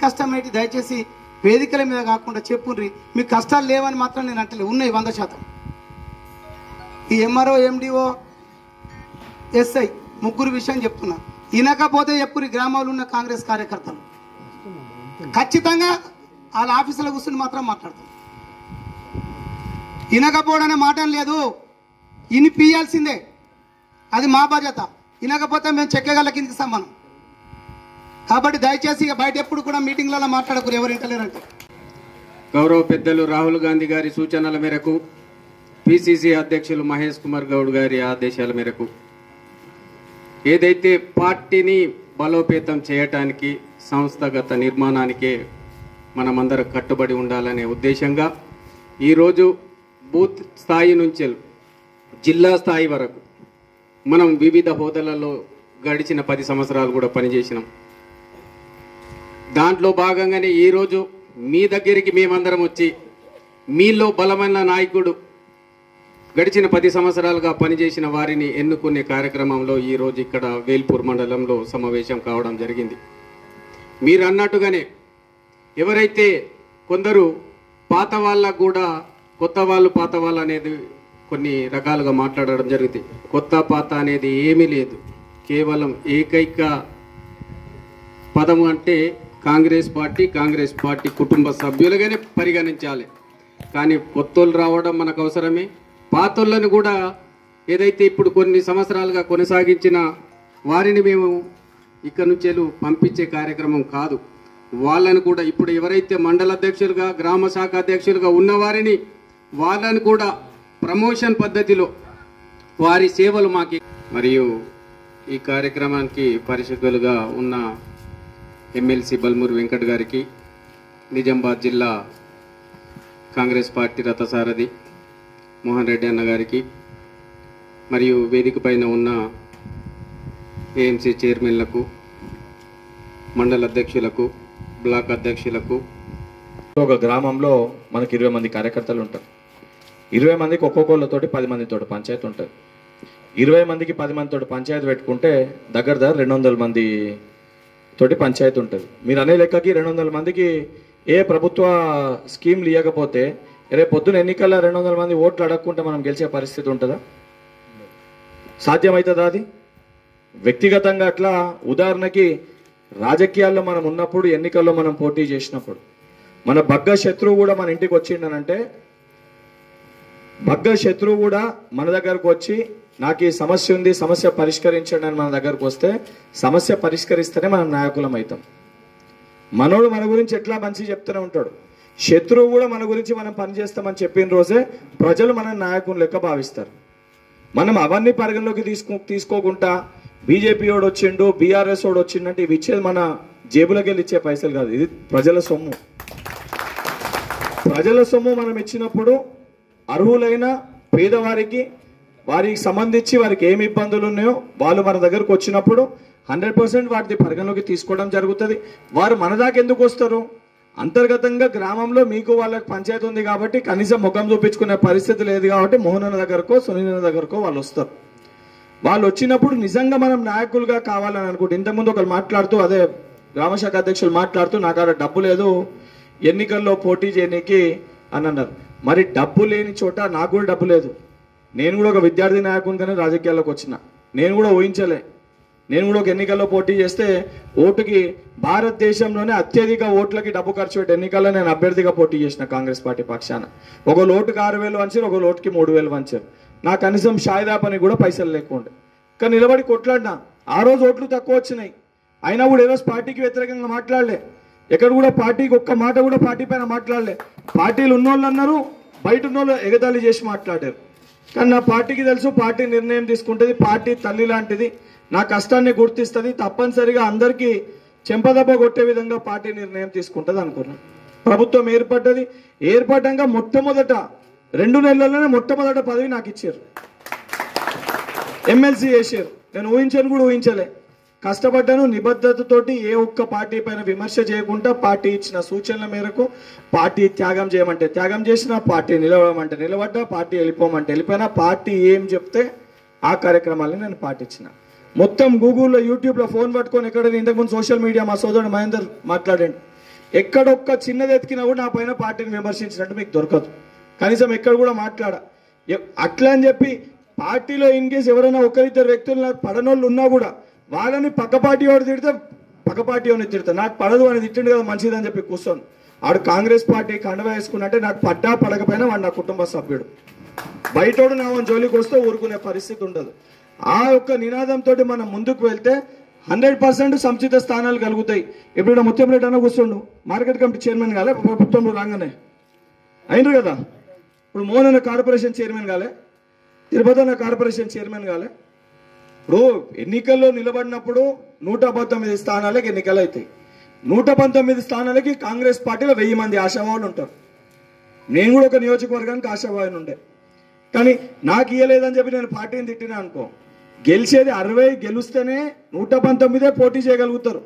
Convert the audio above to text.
కష్టం ఏంటి దయచేసి వేదికల మీద కాకుండా చెప్పుండ్రి. మీ కష్టాలు లేవని మాత్రం నేను అంటలే, ఉన్నాయి 100%. ఈ ఎంఆర్ఓ ఎండిఓ ఎస్ఐ ముగ్గురు విషయం చెప్తున్నా. వినకపోతే చెప్పురి గ్రామాల్లో ఉన్న కాంగ్రెస్ కార్యకర్తలు ఖచ్చితంగా వాళ్ళ ఆఫీసులో కూర్చుని మాత్రం మాట్లాడతారు. వినకపోవడనే మాట లేదు, వినిపియాల్సిందే, అది మా బాధ్యత. వినకపోతే మేము చెక్కగల కిందికి సమానం. కాబట్టి దయచేసి ఇక బయట ఎప్పుడు కూడా మీటింగ్లలో మాట్లాడకూరు ఎవరు ఇంటలేరంటే. గౌరవ పెద్దలు రాహుల్ గాంధీ గారి సూచనల మేరకు, పిసిసి అధ్యక్షులు మహేష్ కుమార్ గౌడ్ గారి ఆదేశాల మేరకు ఏదైతే పార్టీని బలోపేతం చేయటానికి సంస్థాగత నిర్మాణానికే మనమందరం కట్టుబడి ఉండాలనే ఉద్దేశంగా ఈరోజు బూత్ స్థాయి నుంచి జిల్లా స్థాయి వరకు మనం వివిధ హోదాలలో గడిచిన 10 సంవత్సరాలు కూడా పనిచేసినాం. దాంట్లో భాగంగానే ఈరోజు మీ దగ్గరికి మేమందరం వచ్చి మీలో బలమైన నాయకుడు గడిచిన 10 సంవత్సరాలుగా పనిచేసిన వారిని ఎన్నుకునే కార్యక్రమంలో ఈరోజు ఇక్కడ వేల్పూర్ మండలంలో సమావేశం కావడం జరిగింది. మీరు అన్నట్టుగానే ఎవరైతే కొందరు పాత వాళ్ళకు కూడా కొత్త వాళ్ళు పాత వాళ్ళు అనేది కొన్ని రకాలుగా మాట్లాడడం జరుగుతుంది. కొత్త పాత అనేది ఏమీ లేదు, కేవలం ఏకైక పదము అంటే కాంగ్రెస్ పార్టీ కుటుంబ సభ్యులుగానే పరిగణించాలి. కానీ కొత్తోళ్ళు రావడం మనకు అవసరమే. పాతోళ్ళను కూడా ఏదైతే ఇప్పుడు కొన్ని సంవత్సరాలుగా కొనసాగించిన వారిని మేము ఇక్కడ నుంచి పంపించే కార్యక్రమం కాదు. వాళ్ళను కూడా ఇప్పుడు ఎవరైతే మండల అధ్యక్షులుగా గ్రామ శాఖ అధ్యక్షులుగా ఉన్నవారిని వాళ్ళను కూడా ప్రమోషన్ పద్ధతిలో వారి సేవలు మాకి. మరియు ఈ కార్యక్రమానికి పరిశుద్ధులుగా ఉన్న ఎమ్మెల్సీ బల్మూరు వెంకట్ గారికి, నిజామాబాద్ జిల్లా కాంగ్రెస్ పార్టీ రథసారథి మోహన్ రెడ్డి అన్న గారికి, మరియు వేదిక పైన ఉన్న ఏఎంసీ చైర్మన్లకు, మండల అధ్యక్షులకు, బ్లాక్ అధ్యక్షులకు. ఒక గ్రామంలో మనకి 20 మంది కార్యకర్తలు ఉంటారు. 20 మందికి ఒక్కొక్కళ్ళతోటి 10 మందితోటి పంచాయతీ ఉంటుంది. 20 మందికి 10 మందితోటి పంచాయతీ పెట్టుకుంటే దగ్గర 200 మంది తోటి పంచాయతీ ఉంటుంది. మీరు అనే లెక్కకి 200 మందికి ఏ ప్రభుత్వ స్కీమ్లు ఇవ్వకపోతే రేపు పొద్దున ఎన్నికల్లో 200 మంది ఓట్లు అడగకుంటే మనం గెలిచే పరిస్థితి ఉంటుందా? సాధ్యమవుతుందా? అది వ్యక్తిగతంగా అట్లా. ఉదాహరణకి రాజకీయాల్లో మనం ఉన్నప్పుడు, ఎన్నికల్లో మనం పోటీ చేసినప్పుడు మన బగ్గ శత్రువు కూడా మన ఇంటికి వచ్చిండనంటే, బగ్గ శత్రువు కూడా మన దగ్గరకు వచ్చి నాకు ఈ సమస్య ఉంది, సమస్య పరిష్కరించండి అని మన దగ్గరకు వస్తే సమస్య పరిష్కరిస్తేనే మనం నాయకులం అవుతాం. మనోడు మన గురించి ఎట్లా మంచి చెప్తూనే ఉంటాడు. శత్రువు కూడా మన గురించి మనం పనిచేస్తామని చెప్పిన రోజే ప్రజలు మన నాయకుని లెక్క భావిస్తారు. మనం అవన్నీ పరిగణలోకి తీసుకోకుండా బీజేపీ వాడు వచ్చిండు, బీఆర్ఎస్ వాడు వచ్చిండంటే ఇవి ఇచ్చేది మన జేబులోకి వెళ్ళి ఇచ్చే పైసలు కాదు, ఇది ప్రజల సొమ్ము. ప్రజల సొమ్ము మనం ఇచ్చినప్పుడు అర్హులైన పేదవారికి, వారికి సంబంధించి వారికి ఏమి ఇబ్బందులు ఉన్నాయో వాళ్ళు మన దగ్గరకు వచ్చినప్పుడు 100% వాటిని పరిగణలోకి తీసుకోవడం జరుగుతుంది. వారు మన దాకా ఎందుకు వస్తారు? అంతర్గతంగా గ్రామంలో మీకు వాళ్ళకి పంచాయతీ ఉంది కాబట్టి కనీసం ముఖం చూపించుకునే పరిస్థితి లేదు కాబట్టి మోహన్ అన్న దగ్గరకో సునీల్ అన్న దగ్గరకో వాళ్ళు వస్తారు. వాళ్ళు వచ్చినప్పుడు నిజంగా మనం నాయకులుగా కావాలని అనుకుంటే, ఇంతకుముందు ఒకరు మాట్లాడుతూ, అదే గ్రామశాఖ అధ్యక్షులు మాట్లాడుతూ, నాకు అక్కడ డబ్బు లేదు ఎన్నికల్లో పోటీ చేయడానికి అని అన్నారు. మరి డబ్బు లేని చోట నాకు కూడా డబ్బు లేదు. నేను కూడా ఒక విద్యార్థి నాయకునిగానే రాజకీయాల్లోకి వచ్చిన. నేను కూడా ఊహించలే. నేను కూడా ఒక ఎన్నికల్లో పోటీ చేస్తే ఓటుకి భారతదేశంలోనే అత్యధిక ఓట్లకి డబ్బు ఖర్చు పెట్టి ఎన్నికల్లో నేను అభ్యర్థిగా పోటీ చేసిన కాంగ్రెస్ పార్టీ పక్షాన. ఒక లోటుకి 6,000 వంచారు, ఒక లోటుకి 3,000 వంచారు. నా కనీసం షాయిదా పని కూడా పైసలు లేకుండా కానీ నిలబడి కొట్లాడినా. ఆ రోజు ఓట్లు తక్కువ వచ్చినాయి, అయినా కూడా ఏ రోజు పార్టీకి వ్యతిరేకంగా మాట్లాడలే. ఎక్కడ కూడా పార్టీకి ఒక్క మాట కూడా పార్టీ పైన మాట్లాడలే. పార్టీలు ఉన్నోళ్ళు అన్నారు, బయట ఉన్నోళ్ళు ఎగతాళి చేసి మాట్లాడారు. కానీ నా పార్టీకి తెలుసు, పార్టీ నిర్ణయం తీసుకుంటుంది, పార్టీ తల్లి లాంటిది, నా కష్టాన్ని గుర్తిస్తుంది, తప్పనిసరిగా అందరికీ చెంపదెబ్బ కొట్టే విధంగా పార్టీ నిర్ణయం తీసుకుంటుంది అనుకున్నా. ప్రభుత్వం ఏర్పడ్డది. ఏర్పడ్డాక మొట్టమొదట 2 నెలల్లోనే మొట్టమొదట పదవి నాకు ఇచ్చారు, ఎమ్మెల్సీ చేశారు. నేను ఊహించను కూడా ఊహించలే. కష్టపడ్డాను నిబద్ధతతోటి, ఏ ఒక్క పార్టీ పైన విమర్శ చేయకుండా పార్టీ ఇచ్చిన సూచనల మేరకు పార్టీ త్యాగం చేయమంటే త్యాగం చేసిన, పార్టీ నిలవడమంటే నిలబడ్డా, పార్టీ వెళ్ళిపోమంటే వెళ్ళిపోయినా, పార్టీ ఏం చెప్తే ఆ కార్యక్రమాలని నేను పాటించిన. మొత్తం గూగుల్లో, యూట్యూబ్లో ఫోన్ పట్టుకొని ఎక్కడ, ఇంతకుముందు సోషల్ మీడియా మా సోదరుడు మహేందర్ మాట్లాడండి, ఎక్కడొక్క చిన్నది ఎత్తికినా కూడా నా పైన పార్టీని విమర్శించినట్టు మీకు దొరకదు. కనీసం ఎక్కడ కూడా అట్లా అని చెప్పి పార్టీలో ఇన్ కేసు ఎవరైనా ఒకరిద్దరు వ్యక్తులు నాకు పడనోళ్ళు ఉన్నా కూడా వాళ్ళని పక్క పార్టీ వాడు తిడితే పక్క పార్టీ వాడిని తిడతా. నాకు పడదు అని తిట్టిండు కదా మంచిదని చెప్పి కూర్చోను. ఆడు కాంగ్రెస్ పార్టీ కండవ వేసుకున్నట్టే నాకు పడ్డా పడకపోయినా వాడు నా కుటుంబ సభ్యుడు. బయటోడు నా జోలికి వస్తే ఊరుకునే పరిస్థితి ఉండదు. ఆ యొక్క నినాదంతో మనం ముందుకు వెళ్తే 100% సముచిత స్థానాలు కలుగుతాయి. ఇప్పుడు ముత్యంరెడ్డి అన్న కూర్చోండు, మార్కెట్ కమిటీ చైర్మన్ కాలే, ప్రభుత్వంలో రాగానే అయినరు కదా. ఇప్పుడు మోహన్ అన్న కార్పొరేషన్ చైర్మన్ కాలే, తిరుపతి అన్న కార్పొరేషన్ చైర్మన్ కాలే. ఇప్పుడు ఎన్నికల్లో నిలబడినప్పుడు 119 స్థానాలకి ఎన్నికలు అవుతాయి. 119 స్థానాలకి కాంగ్రెస్ పార్టీలో 1000 మంది ఆశావాహులు ఉంటారు. నేను కూడా ఒక నియోజకవర్గానికి ఆశావాహుని ఉండే, కానీ నాకు ఇయ్యలేదని చెప్పి నేను పార్టీని తిట్టినా అనుకో, గెలిచేది 60 గెలిస్తేనే 119 పోటీ చేయగలుగుతారు.